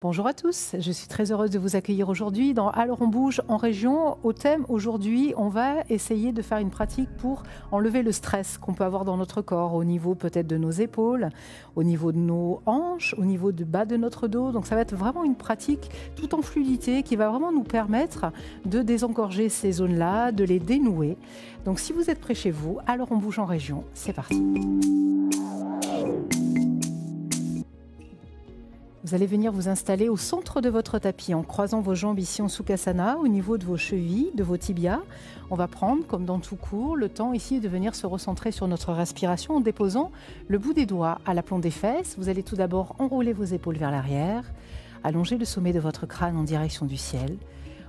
Bonjour à tous, je suis très heureuse de vous accueillir aujourd'hui dans Alors on bouge en région. Au thème aujourd'hui, on va essayer de faire une pratique pour enlever le stress qu'on peut avoir dans notre corps, au niveau peut-être de nos épaules, au niveau de nos hanches, au niveau du bas de notre dos. Donc ça va être vraiment une pratique tout en fluidité qui va vraiment nous permettre de désengorger ces zones-là, de les dénouer. Donc si vous êtes près chez vous, Alors on bouge en région, c'est parti. Vous allez venir vous installer au centre de votre tapis en croisant vos jambes ici en Sukhasana, au niveau de vos chevilles, de vos tibias. On va prendre, comme dans tout cours, le temps ici de venir se recentrer sur notre respiration en déposant le bout des doigts à l'aplomb des fesses. Vous allez tout d'abord enrouler vos épaules vers l'arrière, allonger le sommet de votre crâne en direction du ciel.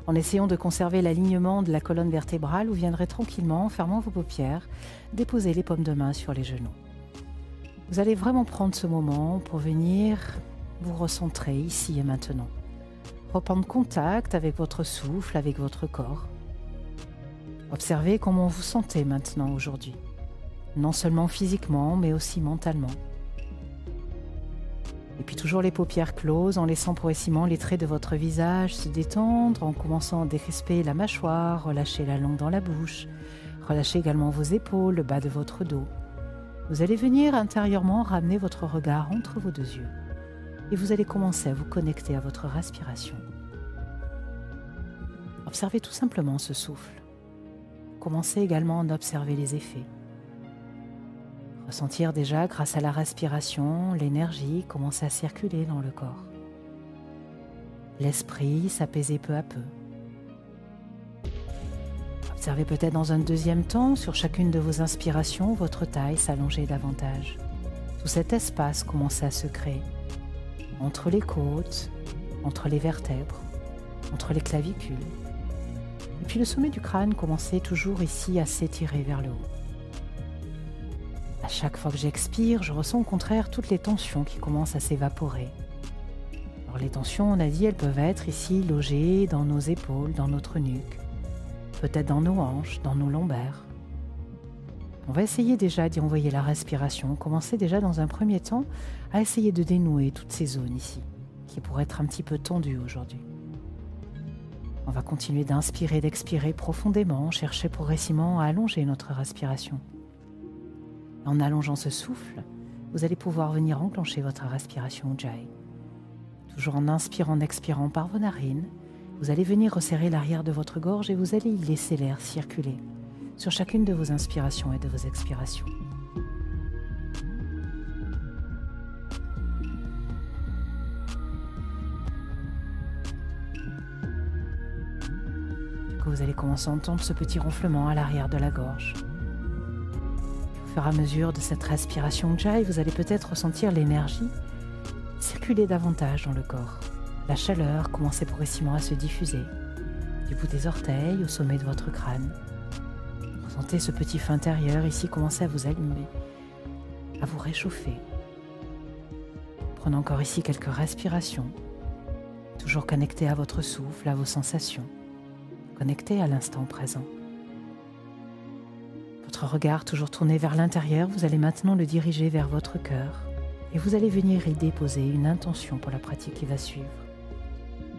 En essayant de conserver l'alignement de la colonne vertébrale, vous viendrez tranquillement, en fermant vos paupières, déposer les paumes de main sur les genoux. Vous allez vraiment prendre ce moment pour venir vous recentrer ici et maintenant. Reprendre contact avec votre souffle, avec votre corps. Observez comment vous sentez maintenant aujourd'hui, non seulement physiquement, mais aussi mentalement. Et puis toujours les paupières closes, en laissant progressivement les traits de votre visage se détendre, en commençant à décrisper la mâchoire, relâcher la langue dans la bouche, relâchez également vos épaules, le bas de votre dos. Vous allez venir intérieurement ramener votre regard entre vos deux yeux. Et vous allez commencer à vous connecter à votre respiration. Observez tout simplement ce souffle. Commencez également à observer les effets. Ressentir déjà, grâce à la respiration, l'énergie commencer à circuler dans le corps. L'esprit s'apaiser peu à peu. Observez peut-être dans un deuxième temps, sur chacune de vos inspirations, votre taille s'allonger davantage. Tout cet espace commence à se créer. Entre les côtes, entre les vertèbres, entre les clavicules. Et puis le sommet du crâne commençait toujours ici à s'étirer vers le haut. À chaque fois que j'expire, je ressens au contraire toutes les tensions qui commencent à s'évaporer. Alors les tensions, on a dit, elles peuvent être ici logées dans nos épaules, dans notre nuque, peut-être dans nos hanches, dans nos lombaires. On va essayer déjà d'y envoyer la respiration. Commencez déjà dans un premier temps à essayer de dénouer toutes ces zones ici, qui pourraient être un petit peu tendues aujourd'hui. On va continuer d'inspirer, d'expirer profondément, chercher progressivement à allonger notre respiration. En allongeant ce souffle, vous allez pouvoir venir enclencher votre respiration Ujjayi. Toujours en inspirant, en expirant par vos narines, vous allez venir resserrer l'arrière de votre gorge et vous allez y laisser l'air circuler sur chacune de vos inspirations et de vos expirations. Du coup, vous allez commencer à entendre ce petit ronflement à l'arrière de la gorge. Au fur et à mesure de cette respiration Ujjayi, vous allez peut-être ressentir l'énergie circuler davantage dans le corps. La chaleur commencer progressivement à se diffuser du bout des orteils au sommet de votre crâne. Sentez ce petit feu intérieur ici commencer à vous allumer, à vous réchauffer. Prenez encore ici quelques respirations, toujours connecté à votre souffle, à vos sensations, connecté à l'instant présent. Votre regard toujours tourné vers l'intérieur, vous allez maintenant le diriger vers votre cœur et vous allez venir y déposer une intention pour la pratique qui va suivre.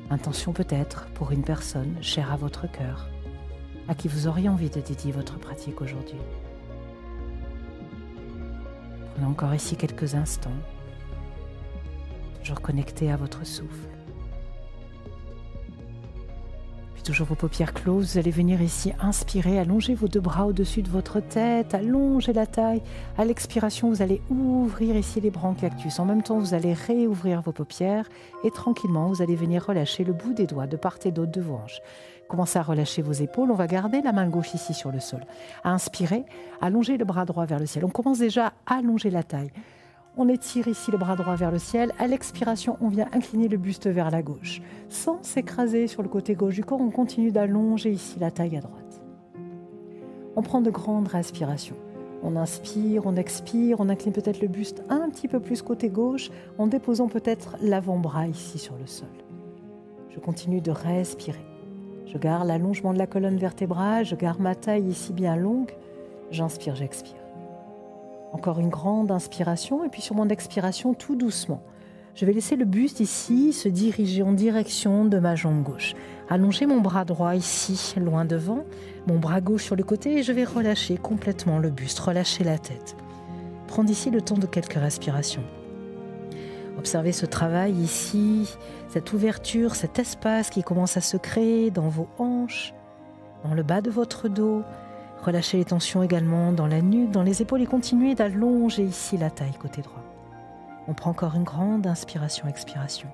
Intention peut-être pour une personne chère à votre cœur, à qui vous auriez envie de dédier votre pratique aujourd'hui. Prenez encore ici quelques instants, toujours connecté à votre souffle. Puis toujours vos paupières closes, vous allez venir ici inspirer, allonger vos deux bras au-dessus de votre tête, allonger la taille. À l'expiration, vous allez ouvrir ici les bronchiectus. En même temps, vous allez réouvrir vos paupières et tranquillement, vous allez venir relâcher le bout des doigts de part et d'autre de vos hanches. Commencez à relâcher vos épaules. On va garder la main gauche ici sur le sol. À inspirer, allongez le bras droit vers le ciel. On commence déjà à allonger la taille. On étire ici le bras droit vers le ciel. À l'expiration, on vient incliner le buste vers la gauche. Sans s'écraser sur le côté gauche du corps, on continue d'allonger ici la taille à droite. On prend de grandes respirations. On inspire, on expire, on incline peut-être le buste un petit peu plus côté gauche en déposant peut-être l'avant-bras ici sur le sol. Je continue de respirer. Je garde l'allongement de la colonne vertébrale, je garde ma taille ici bien longue. J'inspire, j'expire. Encore une grande inspiration et puis sur mon expiration, tout doucement, Je vais laisser le buste ici se diriger en direction de ma jambe gauche. Allonger mon bras droit ici, loin devant, mon bras gauche sur le côté et je vais relâcher complètement le buste, relâcher la tête. Prendre ici le temps de quelques respirations. Observez ce travail ici, cette ouverture, cet espace qui commence à se créer dans vos hanches, dans le bas de votre dos. Relâchez les tensions également dans la nuque, dans les épaules et continuez d'allonger ici la taille côté droit. On prend encore une grande inspiration, expiration.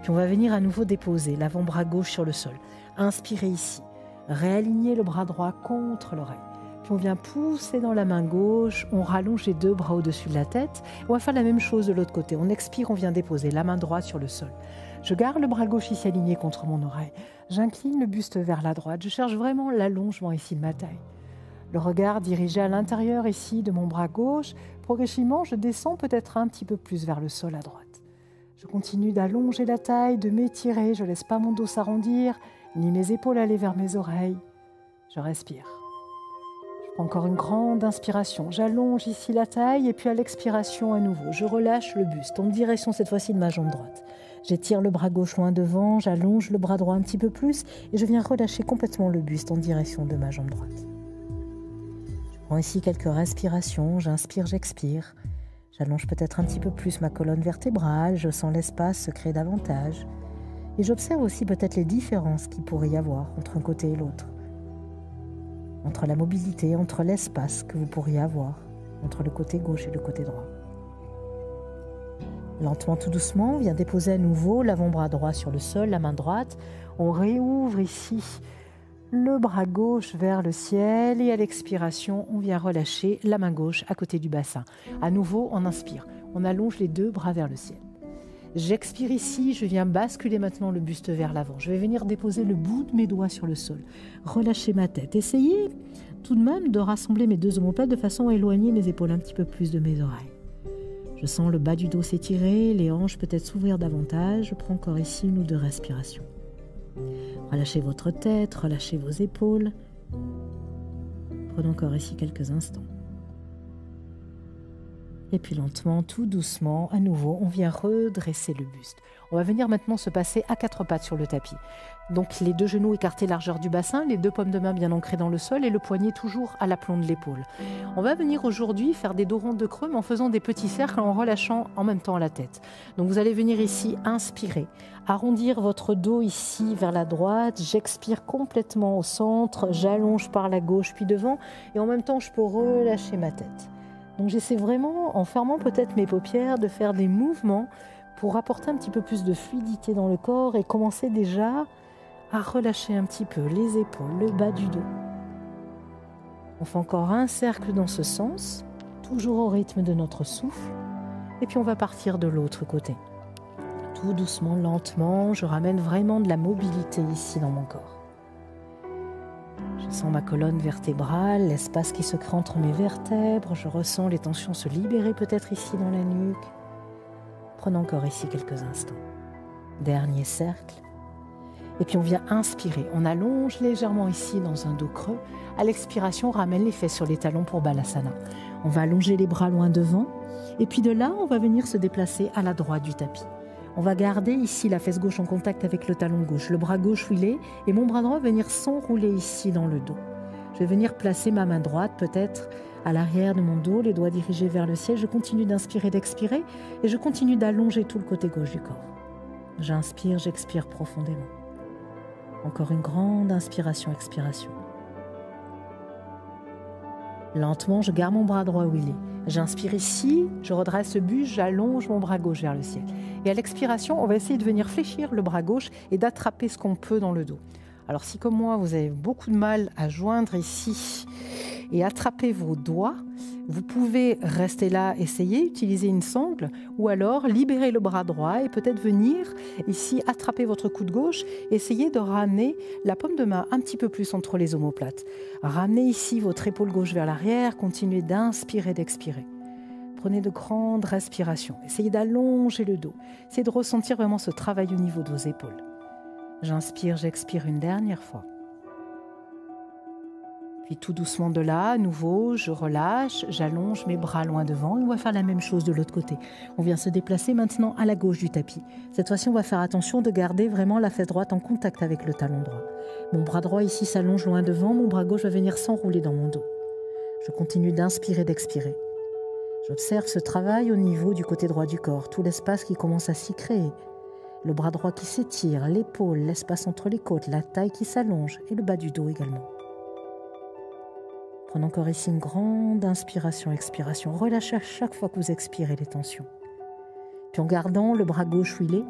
Puis on va venir à nouveau déposer l'avant-bras gauche sur le sol. Inspirez ici, réalignez le bras droit contre l'oreille. Puis on vient pousser dans la main gauche, on rallonge les deux bras au-dessus de la tête. On va faire la même chose de l'autre côté. On expire, on vient déposer la main droite sur le sol. Je garde le bras gauche ici aligné contre mon oreille. J'incline le buste vers la droite. Je cherche vraiment l'allongement ici de ma taille. Le regard dirigé à l'intérieur ici de mon bras gauche. Progressivement, je descends peut-être un petit peu plus vers le sol à droite. Je continue d'allonger la taille, de m'étirer. Je ne laisse pas mon dos s'arrondir, ni mes épaules aller vers mes oreilles. Je respire. Je prends encore une grande inspiration. J'allonge ici la taille et puis à l'expiration à nouveau, je relâche le buste en direction cette fois-ci de ma jambe droite. J'étire le bras gauche loin devant, j'allonge le bras droit un petit peu plus et je viens relâcher complètement le buste en direction de ma jambe droite. Je prends ici quelques respirations, j'inspire, j'expire. J'allonge peut-être un petit peu plus ma colonne vertébrale, je sens l'espace se créer davantage. Et j'observe aussi peut-être les différences qu'il pourrait y avoir entre un côté et l'autre. Entre la mobilité, entre l'espace que vous pourriez avoir, entre le côté gauche et le côté droit. Lentement, tout doucement, on vient déposer à nouveau l'avant-bras droit sur le sol, la main droite. On réouvre ici le bras gauche vers le ciel et à l'expiration, on vient relâcher la main gauche à côté du bassin. À nouveau, on inspire. On allonge les deux bras vers le ciel. J'expire ici, je viens basculer maintenant le buste vers l'avant. Je vais venir déposer le bout de mes doigts sur le sol. Relâcher ma tête. Essayez tout de même de rassembler mes deux omoplates de façon à éloigner mes épaules un petit peu plus de mes oreilles. Je sens le bas du dos s'étirer, les hanches peut-être s'ouvrir davantage. Je prends encore ici une ou deux respirations. Relâchez votre tête, relâchez vos épaules. Prenons encore ici quelques instants. Et puis lentement, tout doucement, à nouveau, on vient redresser le buste. On va venir maintenant se passer à quatre pattes sur le tapis. Donc les deux genoux écartés largeur du bassin, les deux paumes de main bien ancrées dans le sol et le poignet toujours à l'aplomb de l'épaule. On va venir aujourd'hui faire des dos ronds de creux mais en faisant des petits cercles en relâchant en même temps la tête. Donc vous allez venir ici inspirer, arrondir votre dos ici vers la droite, j'expire complètement au centre, j'allonge par la gauche puis devant et en même temps je peux relâcher ma tête. Donc j'essaie vraiment, en fermant peut-être mes paupières, de faire des mouvements pour apporter un petit peu plus de fluidité dans le corps et commencer déjà à relâcher un petit peu les épaules, le bas du dos. On fait encore un cercle dans ce sens, toujours au rythme de notre souffle, et puis on va partir de l'autre côté. Tout doucement, lentement, je ramène vraiment de la mobilité ici dans mon corps. Je sens ma colonne vertébrale, l'espace qui se crée entre mes vertèbres. Je ressens les tensions se libérer peut-être ici dans la nuque. Prenons encore ici quelques instants. Dernier cercle. Et puis on vient inspirer. On allonge légèrement ici dans un dos creux. À l'expiration, on ramène les fesses sur les talons pour Balasana. On va allonger les bras loin devant. Et puis de là, on va venir se déplacer à la droite du tapis. On va garder ici la fesse gauche en contact avec le talon gauche, le bras gauche où il est, et mon bras droit va venir s'enrouler ici dans le dos. Je vais venir placer ma main droite peut-être à l'arrière de mon dos, les doigts dirigés vers le ciel. Je continue d'inspirer, d'expirer, et je continue d'allonger tout le côté gauche du corps. J'inspire, j'expire profondément. Encore une grande inspiration, expiration. Lentement, je garde mon bras droit où il est. J'inspire ici, je redresse le buste, j'allonge mon bras gauche vers le ciel. Et à l'expiration, on va essayer de venir fléchir le bras gauche et d'attraper ce qu'on peut dans le dos. Alors si comme moi, vous avez beaucoup de mal à joindre ici et attraper vos doigts, vous pouvez rester là, essayer, utiliser une sangle ou alors libérer le bras droit et peut-être venir ici attraper votre coude gauche, essayer de ramener la paume de main un petit peu plus entre les omoplates. Ramenez ici votre épaule gauche vers l'arrière, continuez d'inspirer, d'expirer. Prenez de grandes respirations, essayez d'allonger le dos, essayez de ressentir vraiment ce travail au niveau de vos épaules. J'inspire, j'expire une dernière fois. Puis Puis tout doucement de là, à nouveau, je relâche, j'allonge mes bras loin devant et on va faire la même chose de l'autre côté. On vient se déplacer maintenant à la gauche du tapis. Cette fois-ci, on va faire attention de garder vraiment la fesse droite en contact avec le talon droit. Mon bras droit ici s'allonge loin devant, mon bras gauche va venir s'enrouler dans mon dos. Je continue d'inspirer, d'expirer. J'observe ce travail au niveau du côté droit du corps, tout l'espace qui commence à s'y créer. Le bras droit qui s'étire, l'épaule, l'espace entre les côtes, la taille qui s'allonge et le bas du dos également. Prenez encore ici une grande inspiration, expiration. Relâchez à chaque fois que vous expirez les tensions. Puis en gardant le bras gauche où il est,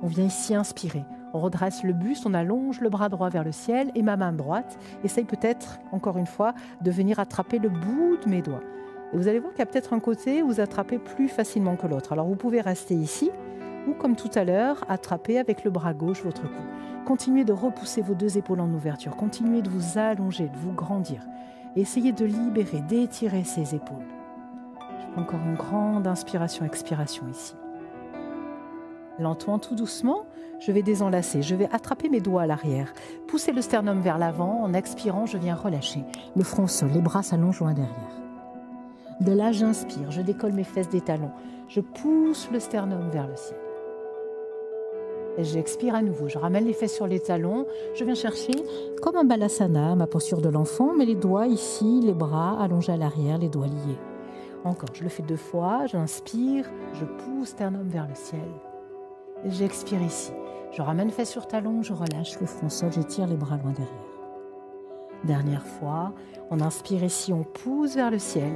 on vient ici inspirer. On redresse le buste, on allonge le bras droit vers le ciel et ma main droite essaye peut-être, encore une fois, de venir attraper le bout de mes doigts. Et vous allez voir qu'il y a peut-être un côté où vous attrapez plus facilement que l'autre. Alors vous pouvez rester ici ou comme tout à l'heure, attraper avec le bras gauche votre cou. Continuez de repousser vos deux épaules en ouverture. Continuez de vous allonger, de vous grandir. Et essayez de libérer, d'étirer ces épaules. Je prends encore une grande inspiration, expiration ici. Lentement, tout doucement, je vais désenlacer. Je vais attraper mes doigts à l'arrière. Pousser le sternum vers l'avant. En expirant, je viens relâcher. Le front au sol, les bras s'allongent loin derrière. De là, j'inspire. Je décolle mes fesses des talons. Je pousse le sternum vers le ciel. Et j'expire à nouveau, je ramène les fesses sur les talons, je viens chercher comme un balasana, ma posture de l'enfant, mais les doigts ici, les bras allongés à l'arrière, les doigts liés. Encore, je le fais 2 fois, j'inspire, je pousse sternum vers le ciel. Et j'expire ici, je ramène fesses sur talons, je relâche le front au sol, j'étire les bras loin derrière. Dernière fois, on inspire ici, on pousse vers le ciel.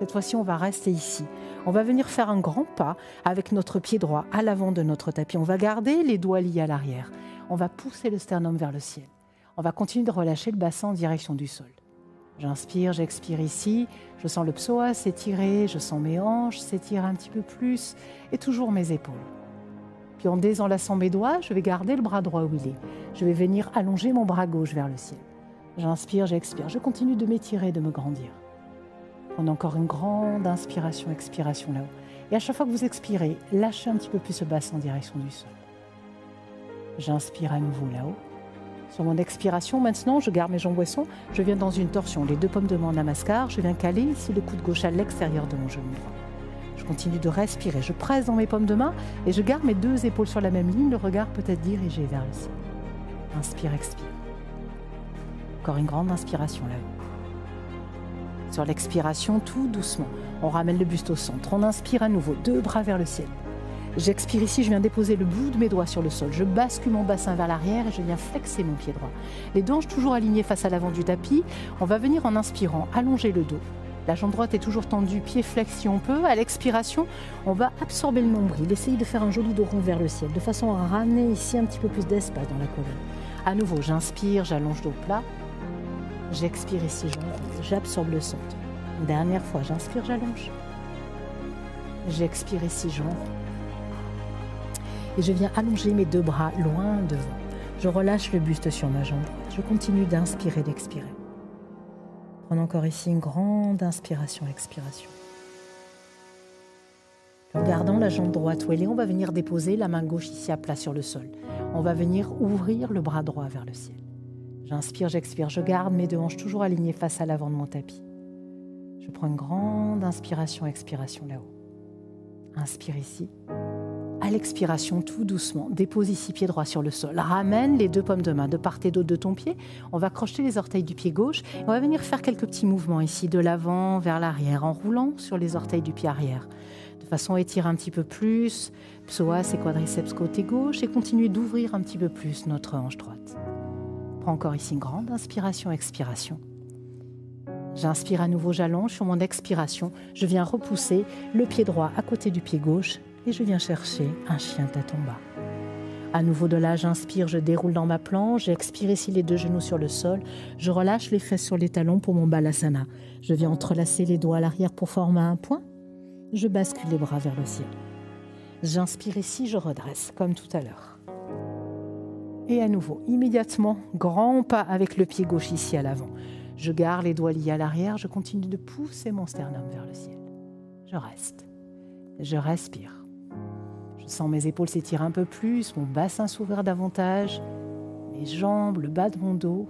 Cette fois-ci, on va rester ici. On va venir faire un grand pas avec notre pied droit à l'avant de notre tapis. On va garder les doigts liés à l'arrière. On va pousser le sternum vers le ciel. On va continuer de relâcher le bassin en direction du sol. J'inspire, j'expire ici. Je sens le psoas s'étirer, je sens mes hanches s'étirer un petit peu plus et toujours mes épaules. Puis en désenlaçant mes doigts, je vais garder le bras droit où il est. Je vais venir allonger mon bras gauche vers le ciel. J'inspire, j'expire. Je continue de m'étirer, de me grandir. On a encore une grande inspiration, expiration là-haut. Et à chaque fois que vous expirez, lâchez un petit peu plus le bassin en direction du sol. J'inspire à nouveau là-haut. Sur mon expiration, maintenant, je garde mes jambes boissons. Je viens dans une torsion, les 2 paumes de main en namaskar. Je viens caler ici le coude gauche à l'extérieur de mon genou droit. Je continue de respirer. Je presse dans mes paumes de main et je garde mes 2 épaules sur la même ligne, le regard peut-être dirigé vers le ciel. Inspire, expire. Encore une grande inspiration là-haut. Sur l'expiration, tout doucement, on ramène le buste au centre. On inspire à nouveau, 2 bras vers le ciel. J'expire ici, je viens déposer le bout de mes doigts sur le sol. Je bascule mon bassin vers l'arrière et je viens flexer mon pied droit. Les 2 hanches toujours alignées face à l'avant du tapis. On va venir en inspirant, allonger le dos. La jambe droite est toujours tendue, pied flex si on peut. À l'expiration, on va absorber le nombril. Essayez de faire un joli dos rond vers le ciel, de façon à ramener ici un petit peu plus d'espace dans la colonne. À nouveau, j'inspire, j'allonge dos plat. J'expire ici, j'absorbe le centre. Une dernière fois, j'inspire, j'allonge. J'expire ici, j'enroule. Et je viens allonger mes 2 bras loin devant. Je relâche le buste sur ma jambe droite. Je continue d'inspirer, d'expirer. Prenons encore ici une grande inspiration, expiration. En gardant la jambe droite où elle est, on va venir déposer la main gauche ici à plat sur le sol. On va venir ouvrir le bras droit vers le ciel. J'inspire, j'expire, je garde mes 2 hanches toujours alignées face à l'avant de mon tapis. Je prends une grande inspiration, expiration là-haut. Inspire ici. À l'expiration, tout doucement, dépose ici pied droit sur le sol. Ramène les 2 paumes de main de part et d'autre de ton pied. On va crocheter les orteils du pied gauche et on va venir faire quelques petits mouvements ici, de l'avant vers l'arrière, en roulant sur les orteils du pied arrière. De façon à étirer un petit peu plus, psoas et quadriceps côté gauche et continuer d'ouvrir un petit peu plus notre hanche droite. Prends encore ici une grande inspiration, expiration. J'inspire à nouveau, j'allonge. Sur mon expiration, je viens repousser le pied droit à côté du pied gauche et je viens chercher un chien tête en bas. À nouveau de là, j'inspire, je déroule dans ma planche, j'expire ici les 2 genoux sur le sol, je relâche les fesses sur les talons pour mon balasana. Je viens entrelacer les doigts à l'arrière pour former un point. Je bascule les bras vers le ciel. J'inspire ici, je redresse comme tout à l'heure. Et à nouveau, immédiatement, grand pas avec le pied gauche ici à l'avant. Je garde les doigts liés à l'arrière, je continue de pousser mon sternum vers le ciel. Je reste. Je respire. Je sens mes épaules s'étirer un peu plus, mon bassin s'ouvrir davantage, mes jambes, le bas de mon dos.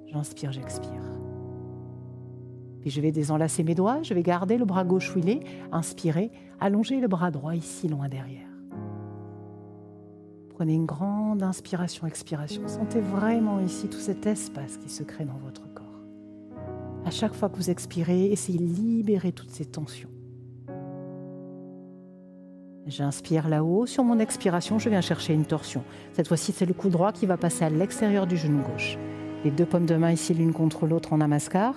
J'inspire, j'expire. Puis je vais désenlacer mes doigts, je vais garder le bras gauche où il est, inspirer, allonger le bras droit ici loin derrière. Prenez une grande inspiration, expiration. Sentez vraiment ici tout cet espace qui se crée dans votre corps. À chaque fois que vous expirez, essayez de libérer toutes ces tensions. J'inspire là-haut. Sur mon expiration, je viens chercher une torsion. Cette fois-ci, c'est le coude droit qui va passer à l'extérieur du genou gauche. Les deux paumes de main ici, l'une contre l'autre en namaskar.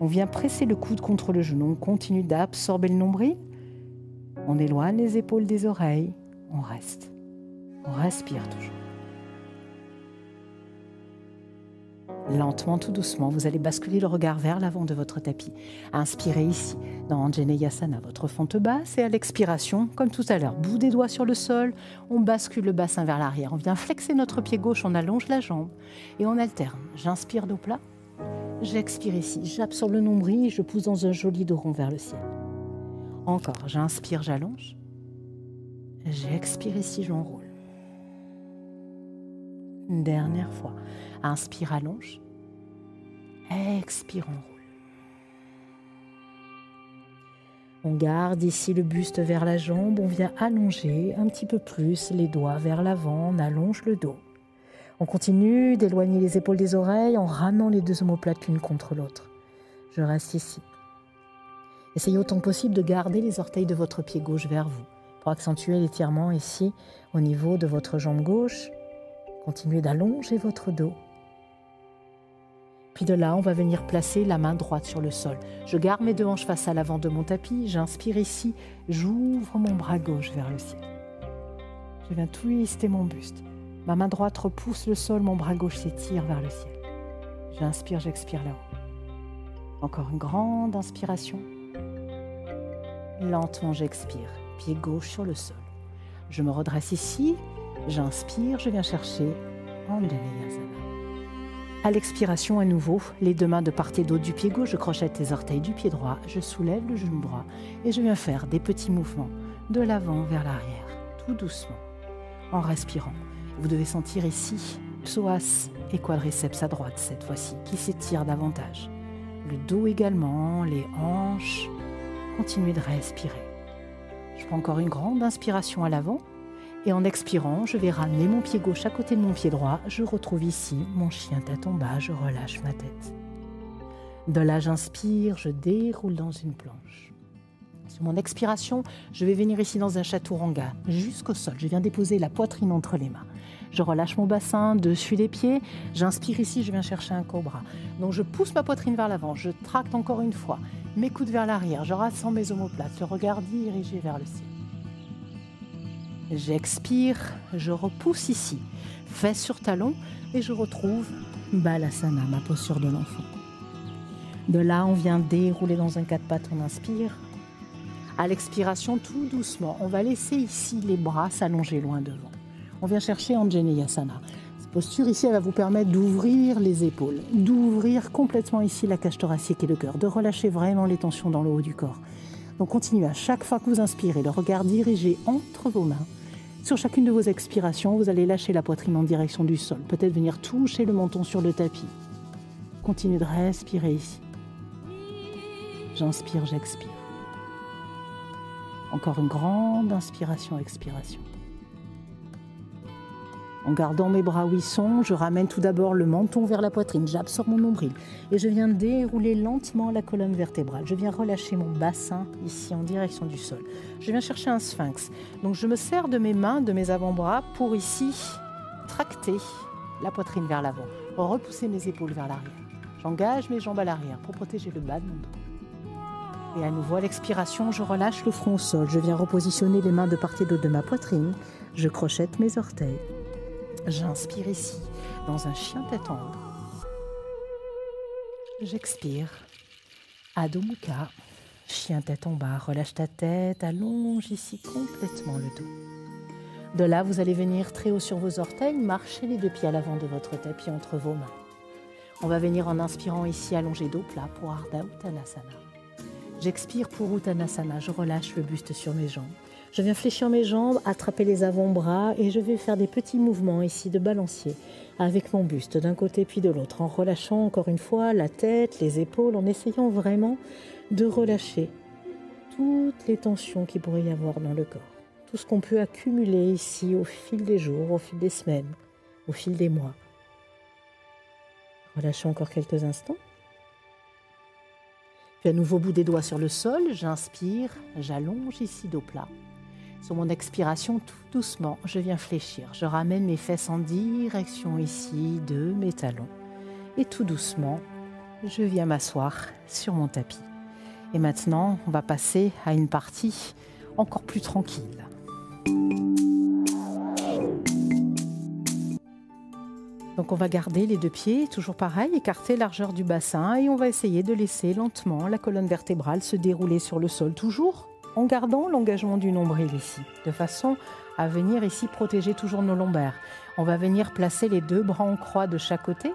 On vient presser le coude contre le genou. On continue d'absorber le nombril. On éloigne les épaules des oreilles. On reste. On respire toujours. Lentement, tout doucement, vous allez basculer le regard vers l'avant de votre tapis. Inspirez ici, dans Anjaneyasana, votre fente basse, et à l'expiration, comme tout à l'heure, bout des doigts sur le sol, on bascule le bassin vers l'arrière. On vient flexer notre pied gauche, on allonge la jambe et on alterne. J'inspire dos plat, j'expire ici, j'absorbe le nombril et je pousse dans un joli dos rond vers le ciel. Encore, j'inspire, j'allonge, j'expire ici, j'enroule. Une dernière fois. Inspire, allonge. Expire, enroule. On garde ici le buste vers la jambe. On vient allonger un petit peu plus les doigts vers l'avant. On allonge le dos. On continue d'éloigner les épaules des oreilles en ramenant les deux omoplates l'une contre l'autre. Je reste ici. Essayez autant que possible de garder les orteils de votre pied gauche vers vous pour accentuer l'étirement ici au niveau de votre jambe gauche. Continuez d'allonger votre dos. Puis de là, on va venir placer la main droite sur le sol. Je garde mes deux hanches face à l'avant de mon tapis. J'inspire ici. J'ouvre mon bras gauche vers le ciel. Je viens twister mon buste. Ma main droite repousse le sol. Mon bras gauche s'étire vers le ciel. J'inspire, j'expire là-haut. Encore une grande inspiration. Lentement, j'expire. Pied gauche sur le sol. Je me redresse ici. J'inspire, je viens chercher Anjaneyasana. À l'expiration à nouveau, les deux mains de part et d'autre du pied gauche, je crochette les orteils du pied droit, je soulève le genou droit et je viens faire des petits mouvements de l'avant vers l'arrière, tout doucement, en respirant. Vous devez sentir ici psoas et quadriceps à droite cette fois-ci, qui s'étirent davantage. Le dos également, les hanches. Continuez de respirer. Je prends encore une grande inspiration à l'avant. Et en expirant, je vais ramener mon pied gauche à côté de mon pied droit. Je retrouve ici mon chien tête en bas, je relâche ma tête. De là, j'inspire, je déroule dans une planche. Sur mon expiration, je vais venir ici dans un chaturanga, jusqu'au sol. Je viens déposer la poitrine entre les mains. Je relâche mon bassin dessus les pieds. J'inspire ici, je viens chercher un cobra. Donc je pousse ma poitrine vers l'avant, je tracte encore une fois. Mes coudes vers l'arrière, je rassemble mes omoplates, le regard dirigé vers le ciel. J'expire, je repousse ici, fesses sur talons et je retrouve Balasana, ma posture de l'enfant. De là, on vient dérouler dans un quatre pattes, on inspire. À l'expiration, tout doucement, on va laisser ici les bras s'allonger loin devant. On vient chercher Anjaneyasana. Cette posture ici, elle va vous permettre d'ouvrir les épaules, d'ouvrir complètement ici la cage thoracique et le cœur, de relâcher vraiment les tensions dans le haut du corps. Donc continuez à chaque fois que vous inspirez, le regard dirigé entre vos mains. Sur chacune de vos expirations, vous allez lâcher la poitrine en direction du sol, peut-être venir toucher le menton sur le tapis. Continuez de respirer ici. J'inspire, j'expire. Encore une grande inspiration, expiration. En gardant mes bras où ils sont, je ramène tout d'abord le menton vers la poitrine, j'absorbe mon nombril et je viens dérouler lentement la colonne vertébrale. Je viens relâcher mon bassin ici en direction du sol. Je viens chercher un sphinx. Donc je me sers de mes mains, de mes avant-bras pour ici tracter la poitrine vers l'avant, repousser mes épaules vers l'arrière. J'engage mes jambes à l'arrière pour protéger le bas de mon dos. Et à nouveau, à l'expiration, je relâche le front au sol. Je viens repositionner les mains de part et d'autre de ma poitrine. Je crochette mes orteils. J'inspire ici, dans un chien tête en haut. J'expire. Adho Mukha, chien tête en bas. Relâche ta tête, allonge ici complètement le dos. De là, vous allez venir très haut sur vos orteils, marcher les deux pieds à l'avant de votre tapis entre vos mains. On va venir en inspirant ici, allonger dos plat pour Ardha Uttanasana. J'expire pour Uttanasana, je relâche le buste sur mes jambes. Je viens fléchir mes jambes, attraper les avant-bras et je vais faire des petits mouvements ici de balancier avec mon buste d'un côté puis de l'autre en relâchant encore une fois la tête, les épaules, en essayant vraiment de relâcher toutes les tensions qu'il pourrait y avoir dans le corps. Tout ce qu'on peut accumuler ici au fil des jours, au fil des semaines, au fil des mois. Relâchez encore quelques instants. Puis à nouveau, bout des doigts sur le sol, j'inspire, j'allonge ici dos plat. Sur mon expiration, tout doucement, je viens fléchir. Je ramène mes fesses en direction ici de mes talons. Et tout doucement, je viens m'asseoir sur mon tapis. Et maintenant, on va passer à une partie encore plus tranquille. Donc on va garder les deux pieds, toujours pareil, écarter largeur du bassin et on va essayer de laisser lentement la colonne vertébrale se dérouler sur le sol, toujours en gardant l'engagement du nombril ici, de façon à venir ici protéger toujours nos lombaires. On va venir placer les deux bras en croix de chaque côté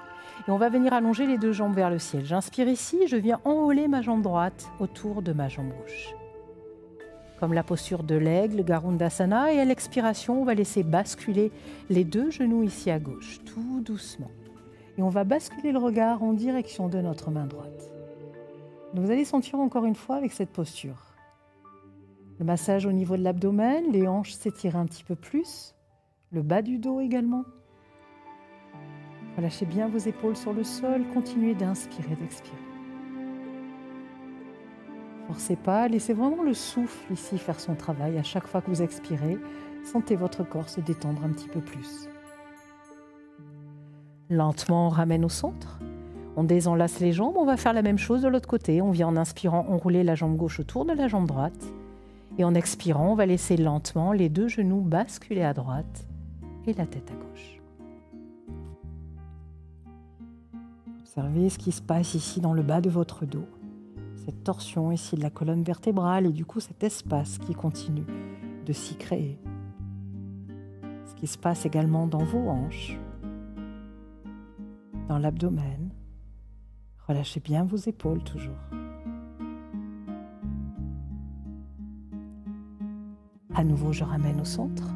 et on va venir allonger les deux jambes vers le ciel. J'inspire ici, je viens enrouler ma jambe droite autour de ma jambe gauche. Comme la posture de l'aigle, Garudasana, et à l'expiration, on va laisser basculer les deux genoux ici à gauche, tout doucement. Et on va basculer le regard en direction de notre main droite. Donc vous allez sentir encore une fois avec cette posture. Le massage au niveau de l'abdomen, les hanches s'étirent un petit peu plus, le bas du dos également. Relâchez bien vos épaules sur le sol, continuez d'inspirer, d'expirer. Forcez pas, laissez vraiment le souffle ici faire son travail. À chaque fois que vous expirez, sentez votre corps se détendre un petit peu plus. Lentement, on ramène au centre. On désenlace les jambes, on va faire la même chose de l'autre côté. On vient en inspirant enrouler la jambe gauche autour de la jambe droite. Et en expirant, on va laisser lentement les deux genoux basculer à droite et la tête à gauche. Observez ce qui se passe ici dans le bas de votre dos. Cette torsion ici de la colonne vertébrale et du coup cet espace qui continue de s'y créer. Ce qui se passe également dans vos hanches, dans l'abdomen. Relâchez bien vos épaules toujours. À nouveau, je ramène au centre.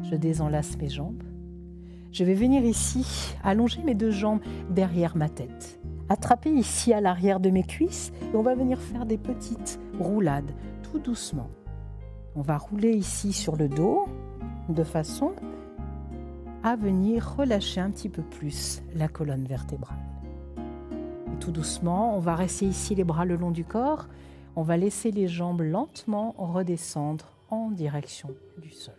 Je désenlace mes jambes. Je vais venir ici allonger mes deux jambes derrière ma tête. Attraper ici à l'arrière de mes cuisses et on va venir faire des petites roulades, tout doucement. On va rouler ici sur le dos de façon à venir relâcher un petit peu plus la colonne vertébrale. Et tout doucement, on va rester ici les bras le long du corps. On va laisser les jambes lentement redescendre en direction du sol.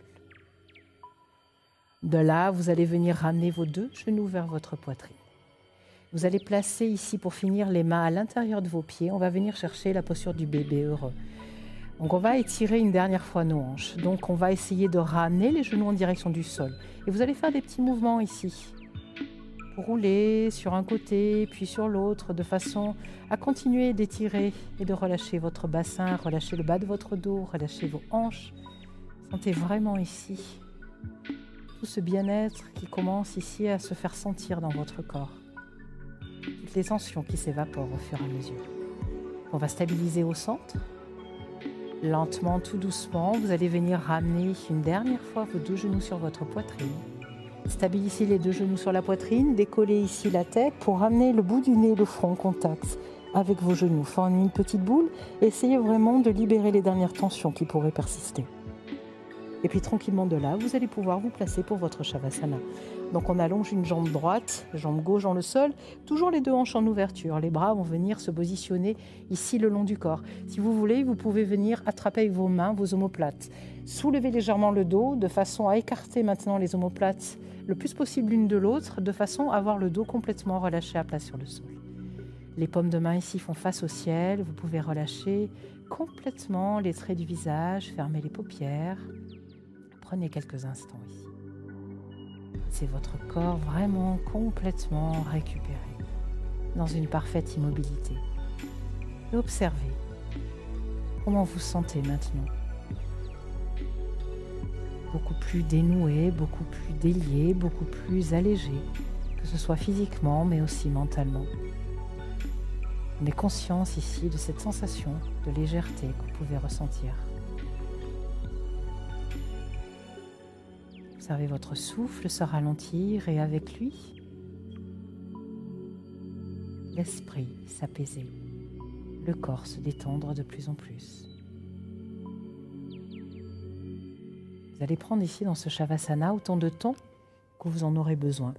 De là, vous allez venir ramener vos deux genoux vers votre poitrine. Vous allez placer ici, pour finir, les mains à l'intérieur de vos pieds. On va venir chercher la posture du bébé heureux. Donc on va étirer une dernière fois nos hanches. Donc on va essayer de ramener les genoux en direction du sol. Et vous allez faire des petits mouvements ici. Pour rouler sur un côté, puis sur l'autre, de façon à continuer d'étirer et de relâcher votre bassin, relâcher le bas de votre dos, relâcher vos hanches. Sentez vraiment ici tout ce bien-être qui commence ici à se faire sentir dans votre corps. Toutes les tensions qui s'évaporent au fur et à mesure. On va stabiliser au centre. Lentement, tout doucement, vous allez venir ramener une dernière fois vos deux genoux sur votre poitrine. Stabilisez les deux genoux sur la poitrine, décollez ici la tête pour ramener le bout du nez et le front en contact avec vos genoux. Formez une petite boule et essayez vraiment de libérer les dernières tensions qui pourraient persister. Et puis tranquillement de là, vous allez pouvoir vous placer pour votre Shavasana. Donc on allonge une jambe droite, jambe gauche dans le sol, toujours les deux hanches en ouverture. Les bras vont venir se positionner ici le long du corps. Si vous voulez, vous pouvez venir attraper avec vos mains vos omoplates. Soulevez légèrement le dos de façon à écarter maintenant les omoplates le plus possible l'une de l'autre, de façon à avoir le dos complètement relâché à plat sur le sol. Les paumes de main ici font face au ciel. Vous pouvez relâcher complètement les traits du visage, fermer les paupières. Prenez quelques instants ici. C'est votre corps vraiment complètement récupéré, dans une parfaite immobilité. Et observez comment vous sentez maintenant. Beaucoup plus dénoué, beaucoup plus délié, beaucoup plus allégé, que ce soit physiquement mais aussi mentalement. On est conscience ici de cette sensation de légèreté que vous pouvez ressentir. Observez votre souffle se ralentir et avec lui, l'esprit s'apaiser, le corps se détendre de plus en plus. Vous allez prendre ici dans ce Shavasana autant de temps que vous en aurez besoin.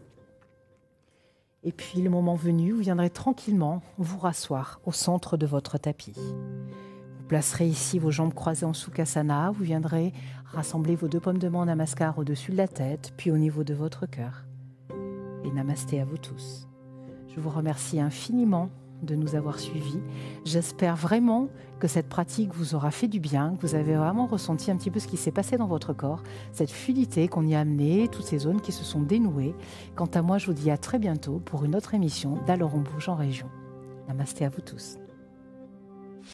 Et puis, le moment venu, vous viendrez tranquillement vous rasseoir au centre de votre tapis. Vous placerez ici vos jambes croisées en Sukhasana. Vous viendrez rassembler vos 2 paumes de main Namaskar au-dessus de la tête, puis au niveau de votre cœur. Et Namasté à vous tous. Je vous remercie infiniment de nous avoir suivis. J'espère vraiment que cette pratique vous aura fait du bien, que vous avez vraiment ressenti un petit peu ce qui s'est passé dans votre corps, cette fluidité qu'on y a amenée, toutes ces zones qui se sont dénouées. Quant à moi, je vous dis à très bientôt pour une autre émission d'Alors on bouge en région. Namasté à vous tous.